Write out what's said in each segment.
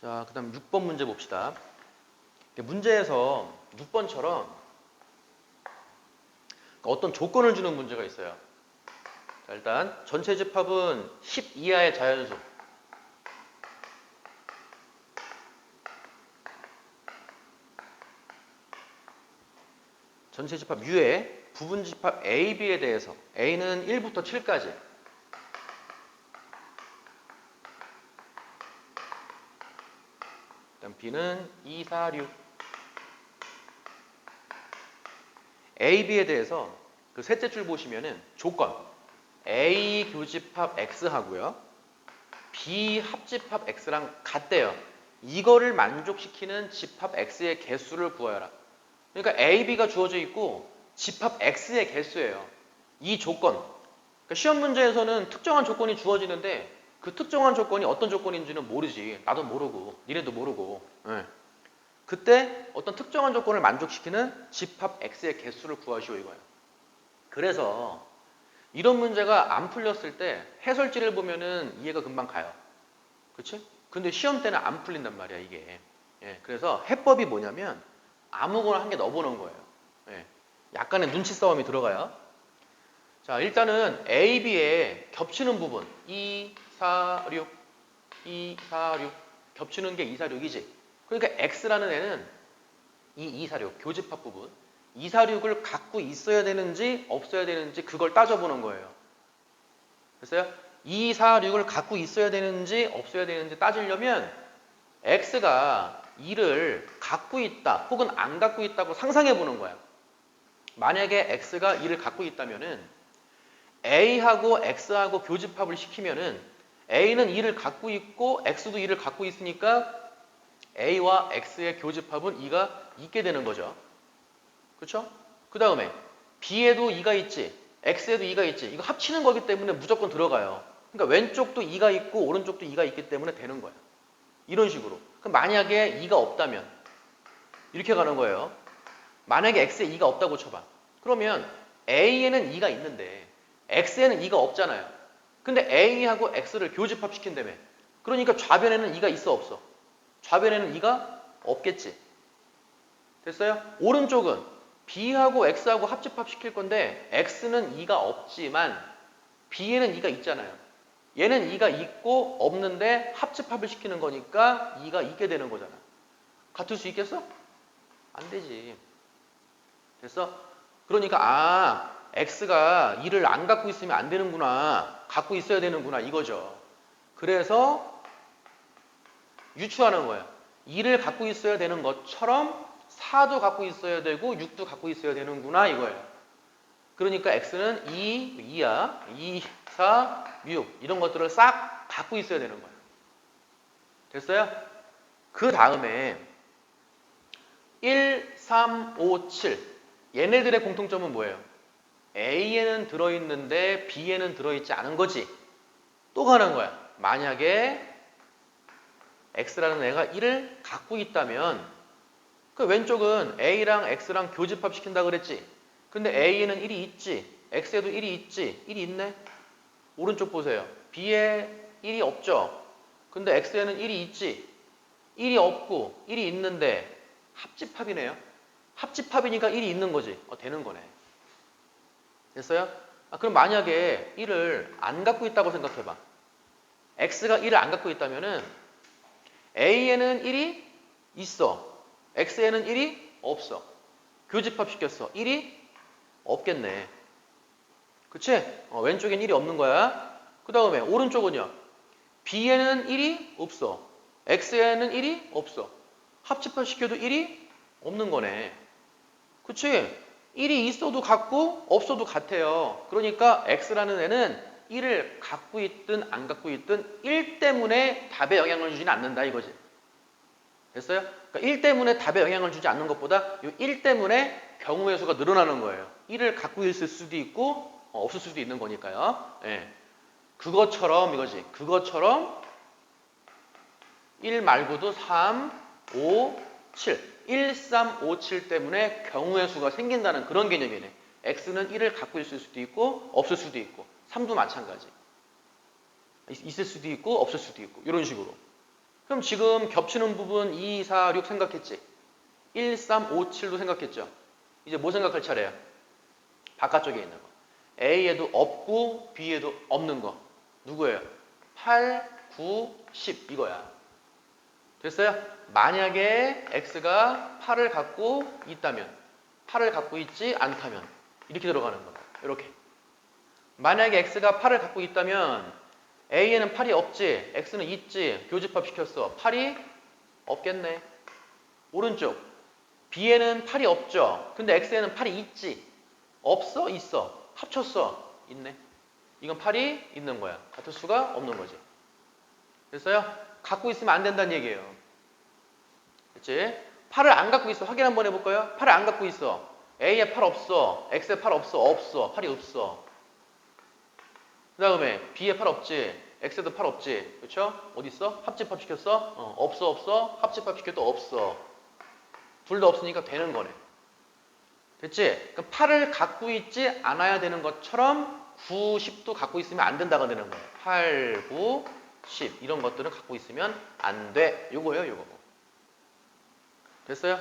자, 그 다음 6번 문제 봅시다. 문제에서 6번처럼 어떤 조건을 주는 문제가 있어요. 자, 일단 전체 집합은 10 이하의 자연수. 전체 집합 U의 부분 집합 A, B에 대해서 A는 1부터 7까지, 그다음 B는 2, 4, 6. A, B에 대해서 그 셋째 줄 보시면은 조건 A 교집합 X 하고요, B 합집합 X랑 같대요. 이거를 만족시키는 집합 X의 개수를 구하여라. 그러니까 A, B가 주어져 있고 집합 X의 개수예요. 이 조건. 그러니까 시험 문제에서는 특정한 조건이 주어지는데 그 특정한 조건이 어떤 조건인지는 모르지. 나도 모르고 니네도 모르고. 네. 그때 어떤 특정한 조건을 만족시키는 집합 X의 개수를 구하시오 이거예요. 그래서 이런 문제가 안 풀렸을 때 해설지를 보면은 이해가 금방 가요. 그렇지? 근데 시험 때는 안 풀린단 말이야 이게. 예, 그래서 해법이 뭐냐면 아무거나 한 개 넣어보는 거예요. 예, 약간의 눈치 싸움이 들어가요. 자, 일단은 A, B에 겹치는 부분 2, 4, 6, 2, 4, 6 겹치는 게 2, 4, 6이지. 그러니까 X라는 애는 이 2, 4, 6 교집합 부분 2, 4, 6을 갖고 있어야 되는지 없어야 되는지 그걸 따져보는 거예요. 됐어요? 2, 4, 6을 갖고 있어야 되는지 없어야 되는지 따지려면 X가 2를 갖고 있다 혹은 안 갖고 있다고 상상해 보는 거야. 만약에 X가 2를 갖고 있다면은 A하고 X하고 교집합을 시키면은 A는 2를 갖고 있고 X도 2를 갖고 있으니까 A와 X의 교집합은 2가 있게 되는 거죠. 그렇죠? 그 다음에 B에도 2가 있지, X에도 2가 있지. 이거 합치는 거기 때문에 무조건 들어가요. 그러니까 왼쪽도 2가 있고 오른쪽도 2가 있기 때문에 되는 거예요. 이런 식으로. 그럼 만약에 2가 없다면 이렇게 가는 거예요. 만약에 X에 2가 없다고 쳐봐. 그러면 A에는 2가 있는데 X에는 2가 없잖아요. 근데 A하고 X를 교집합시킨다며. 그러니까 좌변에는 2가 있어 없어? 좌변에는 2가 없겠지. 됐어요? 오른쪽은 B하고 X하고 합집합시킬 건데 X는 2가 없지만 B에는 2가 있잖아요. 얘는 2가 있고 없는데 합집합을 시키는 거니까 2가 있게 되는 거잖아. 같을 수 있겠어? 안 되지. 됐어? 그러니까 X가 2를 안 갖고 있으면 안 되는구나. 갖고 있어야 되는구나 이거죠. 그래서 유추하는 거야. 2를 갖고 있어야 되는 것처럼 4도 갖고 있어야 되고 6도 갖고 있어야 되는구나 이거예요. 그러니까 X는 2야. 2, 4, 6 이런 것들을 싹 갖고 있어야 되는 거예요. 됐어요? 그 다음에 1, 3, 5, 7 얘네들의 공통점은 뭐예요? A에는 들어있는데 B에는 들어있지 않은 거지. 또 가는 거야. 만약에 X라는 애가 1을 갖고 있다면 그 왼쪽은 A랑 X랑 교집합 시킨다 그랬지. 근데 A에는 1이 있지. X에도 1이 있지. 1이 있네. 오른쪽 보세요. B에 1이 없죠. 근데 X에는 1이 있지. 1이 없고 1이 있는데 합집합이네요. 합집합이니까 1이 있는 거지. 되는 거네. 됐어요? 그럼 만약에 1을 안 갖고 있다고 생각해봐. X가 1을 안 갖고 있다면은 A에는 1이 있어. X에는 1이 없어. 교집합 시켰어. 1이 없겠네. 그치? 왼쪽엔 1이 없는 거야. 그 다음에 오른쪽은요. B에는 1이 없어. X에는 1이 없어. 합집합 시켜도 1이 없는 거네. 그치? 1이 있어도 같고 없어도 같아요. 그러니까 X라는 애는 1을 갖고 있든 안 갖고 있든 1 때문에 답에 영향을 주지는 않는다 이거지. 됐어요? 그러니까 1 때문에 답에 영향을 주지 않는 것보다 이 1 때문에 경우의 수가 늘어나는 거예요. 1을 갖고 있을 수도 있고 없을 수도 있는 거니까요. 예. 그것처럼 이거지. 그것처럼 1 말고도 3, 5, 7. 1, 3, 5, 7 때문에 경우의 수가 생긴다는 그런 개념이네. X는 1을 갖고 있을 수도 있고 없을 수도 있고 3도 마찬가지. 있을 수도 있고 없을 수도 있고 이런 식으로. 그럼 지금 겹치는 부분 2, 4, 6 생각했지? 1, 3, 5, 7도 생각했죠? 이제 뭐 생각할 차례야? 바깥쪽에 있는 거. A에도 없고 B에도 없는 거. 누구예요? 8, 9, 10 이거야. 됐어요? 만약에 X가 8을 갖고 있다면 8을 갖고 있지 않다면 이렇게 들어가는 거야. 이렇게. 만약에 X가 8을 갖고 있다면 A에는 8이 없지, X는 있지, 교집합 시켰어. 8이 없겠네. 오른쪽. B에는 8이 없죠. 근데 X에는 8이 있지. 없어? 있어. 합쳤어. 있네. 이건 8이 있는 거야. 같을 수가 없는 거지. 됐어요? 갖고 있으면 안 된다는 얘기예요. 그치? 8을 안 갖고 있어. 확인 한번 해볼까요? 8을 안 갖고 있어. A에 8 없어. X에 8 없어. 없어. 8이 없어. 그 다음에 B에 8 없지. X에도 8 없지. 그쵸? 어디 있어? 합집합 시켰어? 없어. 없어. 합집합 시켜도 없어. 둘 다 없으니까 되는 거네. 됐지? 그럼 8을 갖고 있지 않아야 되는 것처럼 9, 10도 갖고 있으면 안 된다가 되는 거예요. 8, 9, 10 이런 것들은 갖고 있으면 안 돼. 요거예요. 요거. 됐어요?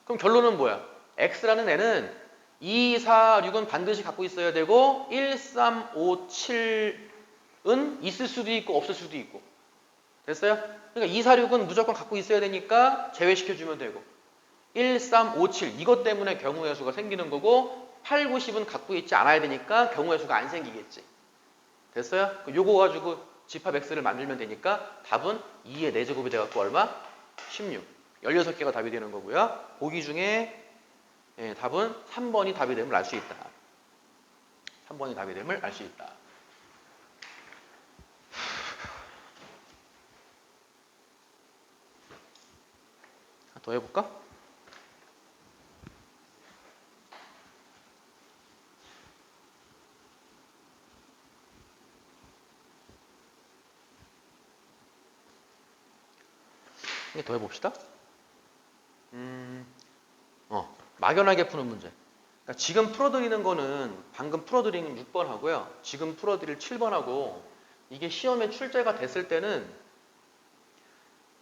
그럼 결론은 뭐야? X라는 애는 2, 4, 6은 반드시 갖고 있어야 되고 1, 3, 5, 7은 있을 수도 있고 없을 수도 있고. 됐어요? 그러니까 2, 4, 6은 무조건 갖고 있어야 되니까 제외시켜주면 되고 1, 3, 5, 7 이것 때문에 경우의 수가 생기는 거고 8, 9, 10은 갖고 있지 않아야 되니까 경우의 수가 안 생기겠지. 됐어요? 요거 가지고 집합 X를 만들면 되니까 답은 2의 4제곱이 돼갖고 얼마? 16. 16개가 답이 되는 거고요. 보기 중에 답은 3번이 답이 됨을 알 수 있다. 3번이 답이 됨을 알 수 있다. 더 해볼까? 더 해봅시다. 막연하게 푸는 문제. 그러니까 지금 풀어드리는 거는 방금 풀어드리는 6번 하고요. 지금 풀어드릴 7번 하고 이게 시험에 출제가 됐을 때는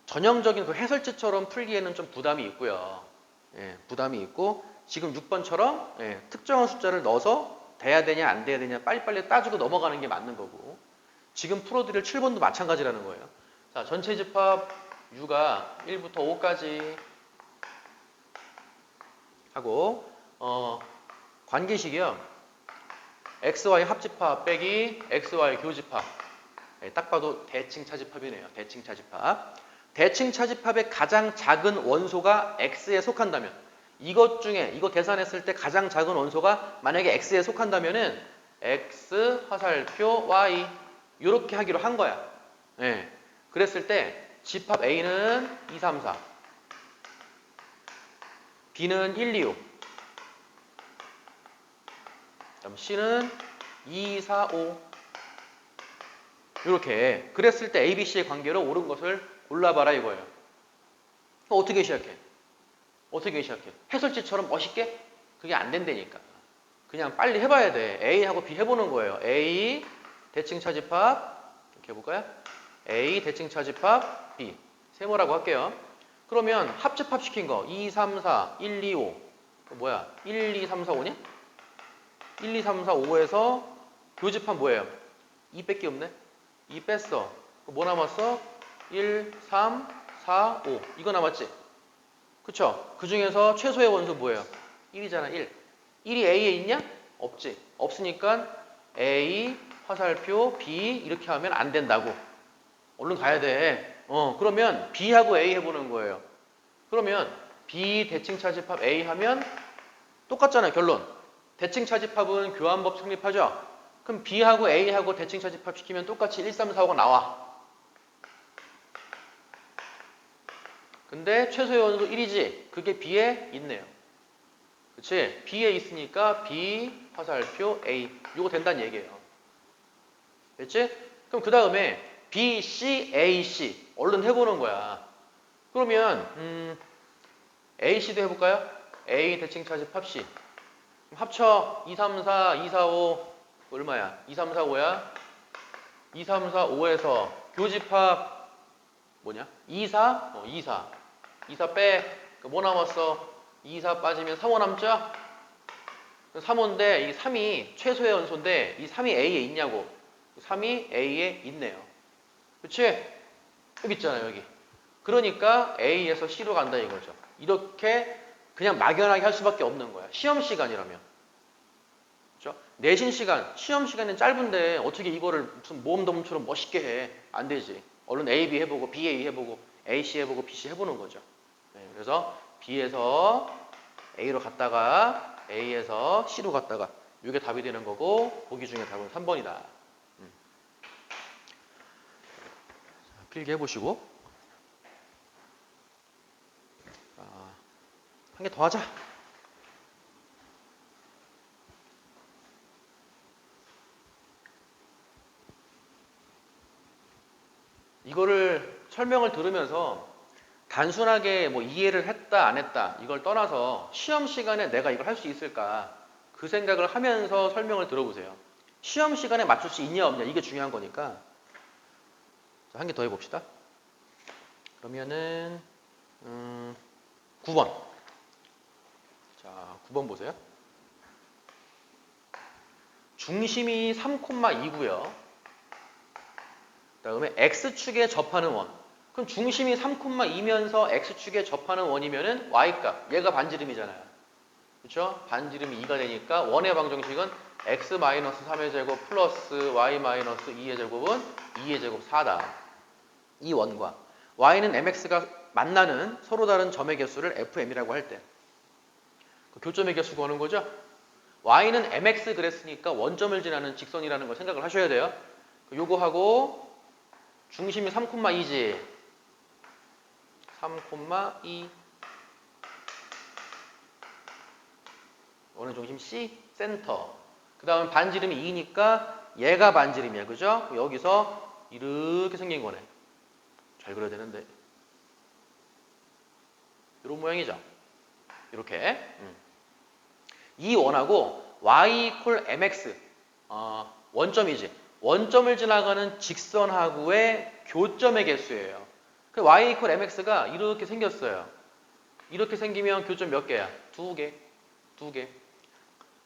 전형적인 그 해설지처럼 풀기에는 좀 부담이 있고요. 부담이 있고 지금 6번처럼 특정한 숫자를 넣어서 돼야 되냐 안 돼야 되냐 빨리빨리 따지고 넘어가는 게 맞는 거고 지금 풀어드릴 7번도 마찬가지라는 거예요. 자, 전체 집합 U가 1부터 5까지 하고 관계식이요. XY 합집합 빼기 XY 교집합. 딱 봐도 대칭 차집합이네요. 대칭 차집합. 대칭 차집합의 가장 작은 원소가 X에 속한다면 이것 중에 이거 계산했을 때 가장 작은 원소가 만약에 X에 속한다면은 X 화살표 Y 이렇게 하기로 한 거야. 그랬을 때 집합 A는 2, 3, 4 B는 1, 2, 5 그다음 C는 2, 4, 5 이렇게 그랬을 때 A, B, C의 관계로 옳은 것을 골라봐라 이거예요. 어떻게 시작해? 어떻게 시작해? 해설지처럼 멋있게? 그게 안 된다니까. 그냥 빨리 해봐야 돼. A하고 B 해보는 거예요. A 대칭 차집합 이렇게 해볼까요? A 대칭 차집합 B 세모라고 할게요. 그러면 합집합 시킨 거 2, 3, 4, 1, 2, 5 뭐야? 1, 2, 3, 4, 5냐? 1, 2, 3, 4, 5에서 교집합 뭐예요? 2밖에 없네? 2 뺐어. 뭐 남았어? 1, 3, 4, 5 이거 남았지? 그쵸? 그 중에서 최소의 원소 뭐예요? 1이잖아 1 1이 A에 있냐? 없지. 없으니까 A 화살표 B 이렇게 하면 안 된다고. 얼른 가야 돼. 그러면 B하고 A 해보는 거예요. 그러면 B 대칭 차집합 A 하면 똑같잖아요. 결론. 대칭 차집합은 교환법 성립하죠? 그럼 B하고 A하고 대칭 차집합 시키면 똑같이 1, 3, 4, 5가 나와. 근데 최소의 원소 1이지. 그게 B에 있네요. 그치? B에 있으니까 B 화살표 A. 이거 된다는 얘기예요. 됐지? 그럼 그 다음에 B, C, A, C. 얼른 해보는 거야. 그러면 A, C도 해볼까요? A 대칭 차집합 C. 합쳐 2, 3, 4, 2, 4, 5 얼마야? 2, 3, 4, 5야? 2, 3, 4, 5에서 교집합 뭐냐? 24? 24. 24 빼. 뭐 남았어? 24 빠지면 35 남죠? 35인데 이 3이 최소의 연소인데 이 3이 A에 있냐고. 3이 A에 있네요. 그치? 여기 있잖아요, 여기. 그러니까 A에서 C로 간다 이거죠. 이렇게 그냥 막연하게 할 수밖에 없는 거야. 시험 시간이라면. 그렇죠? 내신 시간, 시험 시간은 짧은데 어떻게 이거를 무슨 모험도움처럼 멋있게 해. 안 되지. 얼른 A, B 해보고 B, A 해보고 A, C 해보고 B, C 해보는 거죠. 네, 그래서 B에서 A로 갔다가 A에서 C로 갔다가 이게 답이 되는 거고 보기 중에 답은 3번이다. 필기 해보시고 한 개 더 하자. 이거를 설명을 들으면서 단순하게 뭐 이해를 했다 안 했다 이걸 떠나서 시험 시간에 내가 이걸 할 수 있을까 그 생각을 하면서 설명을 들어보세요. 시험 시간에 맞출 수 있냐 없냐 이게 중요한 거니까. 한 개 더 해봅시다. 그러면은 9번. 자, 9번 보세요. 중심이 3,2고요. 그다음에 x축에 접하는 원. 그럼 중심이 3,2면서 x축에 접하는 원이면은 y값. 얘가 반지름이잖아요. 그렇죠? 반지름이 2가 되니까 원의 방정식은 x-3의 제곱 플러스 y-2의 제곱은 2의 제곱 4다. 이 원과 y는 mx가 만나는 서로 다른 점의 개수를 fm이라고 할 때 그 교점의 개수 구하는 거죠. y는 mx 그랬으니까 원점을 지나는 직선이라는 걸 생각을 하셔야 돼요. 요거 하고 중심이 3,2지. 3,2 원의 중심 C 센터. 그 다음에 반지름이 2니까 얘가 반지름이야. 그죠? 여기서 이렇게 생긴 거네. 잘 그려야 되는데 이런 모양이죠. 이렇게 이 원하고 y equal mx 원점이지. 원점을 지나가는 직선하고의 교점의 개수예요. 그 y equal mx가 이렇게 생겼어요. 이렇게 생기면 교점 몇 개야? 두 개. 두 개.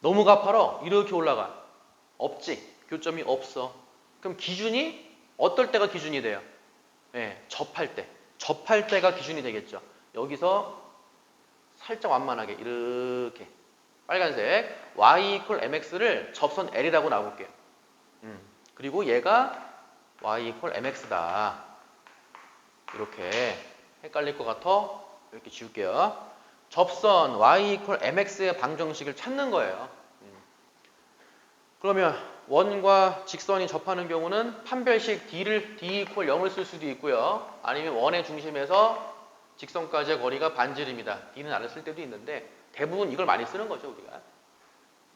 너무 가파라. 이렇게 올라가. 없지. 교점이 없어. 그럼 기준이 어떨 때가 기준이 돼요? 네, 접할 때. 접할 때가 기준이 되겠죠. 여기서 살짝 완만하게 이렇게 빨간색 y equal mx를 접선 L이라고 놔볼게요. 그리고 얘가 y equal mx다. 이렇게 헷갈릴 것 같아. 이렇게 지울게요. 접선 y equal mx의 방정식을 찾는 거예요. 그러면 원과 직선이 접하는 경우는 판별식 d equal 0을 쓸 수도 있고요. 아니면 원의 중심에서 직선까지의 거리가 반지름이다. d는 안을 쓸 때도 있는데 대부분 이걸 많이 쓰는 거죠, 우리가.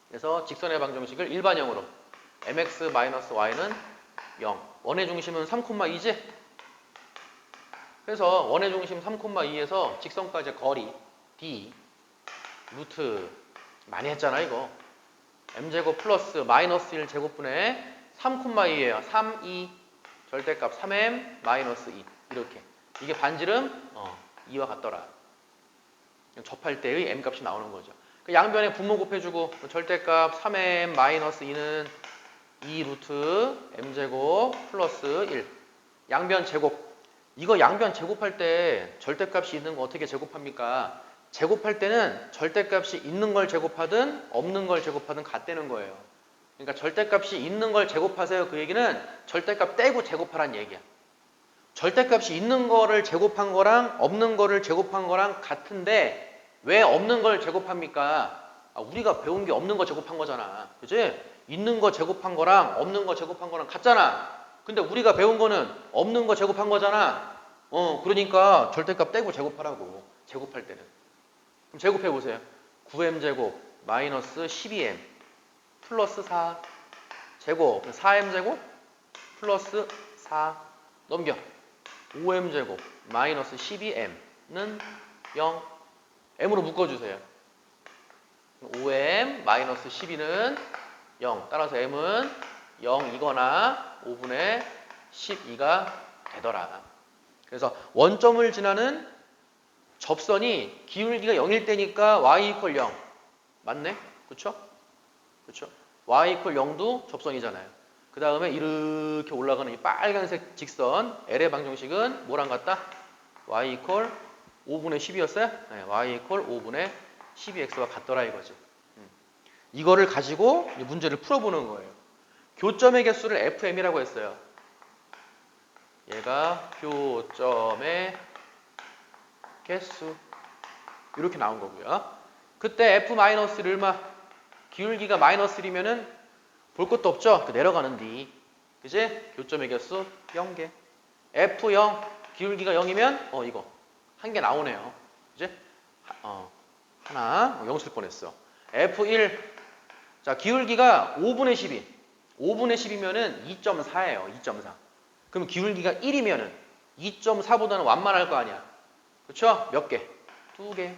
그래서 직선의 방정식을 일반형으로 mx-y는 0. 원의 중심은 3,2지? 그래서 원의 중심 3,2에서 직선까지의 거리 d 루트 많이 했잖아 이거. m제곱 플러스 마이너스 1 제곱분의 3,2예요. 3, 2 절대값 3m 마이너스 2 이렇게. 이게 반지름 2와 같더라. 접할 때의 m값이 나오는 거죠. 양변에 분모 곱해주고 절대값 3m 마이너스 2는 2 루트 m제곱 플러스 1 양변 제곱. 이거 양변 제곱할 때 절대값이 있는 거 어떻게 제곱합니까? 제곱할 때는 절대값이 있는 걸 제곱하든 없는 걸 제곱하든 같다는 거예요. 그러니까 절대값이 있는 걸 제곱하세요. 그 얘기는 절대값 떼고 제곱하란 얘기야. 절대값이 있는 거를 제곱한 거랑 없는 거를 제곱한 거랑 같은데 왜 없는 걸 제곱합니까? 우리가 배운 게 없는 거 제곱한 거잖아. 그치? 있는 거 제곱한 거랑 없는 거 제곱한 거랑 같잖아. 근데 우리가 배운 거는 없는 거 제곱한 거잖아. 그러니까 절대값 떼고 제곱하라고. 제곱할 때는. 그럼 제곱해 보세요. 9m제곱 마이너스 12m 플러스 4 제곱 4m제곱 플러스 4 넘겨. 5m제곱 마이너스 12m는 0 m으로 묶어주세요. 5m 마이너스 12는 0 따라서 m은 0이거나 5분의 12가 되더라. 그래서 원점을 지나는 접선이 기울기가 0일 때니까 y 이퀄 0. 맞네? 그쵸? 그쵸? y 이퀄 0도 접선이잖아요. 그 다음에 이렇게 올라가는 이 빨간색 직선 L의 방정식은 뭐랑 같다? y 이퀄 5분의 10이었어요? 네, y 이퀄 5분의 12x와 같더라 이거지. 이거를 가지고 문제를 풀어보는 거예요. 교점의 개수를 fm이라고 했어요. 얘가 교점의 개수 이렇게 나온 거고요. 그때 f-를 얼마? 기울기가 마이너스 1이면은 볼 것도 없죠? 내려가는 D. 그지? 교점의 개수 0개. f0 기울기가 0이면 이거 한 개 나오네요. 그지? 하나 0 쓸 뻔했어. f1 자 기울기가 5분의 12. 5분의 10이면은 2.4예요. 2.4. 그럼 기울기가 1이면은 2.4보다는 완만할 거 아니야. 그쵸? 몇 개? 2개.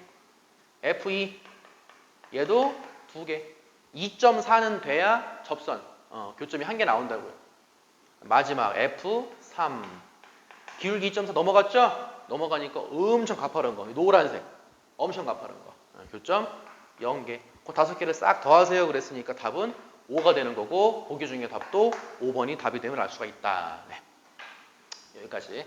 F2 얘도 2개. 2.4는 돼야 접선 교점이 한 개 나온다고요. 마지막 F3 기울기 2.4 넘어갔죠? 넘어가니까 엄청 가파른 거 노란색 엄청 가파른 거 교점 0개. 그 5개를 싹 더하세요 그랬으니까 답은 5가 되는 거고 보기 중에 답도 5번이 답이 됨을 알 수가 있다. 네. 여기까지.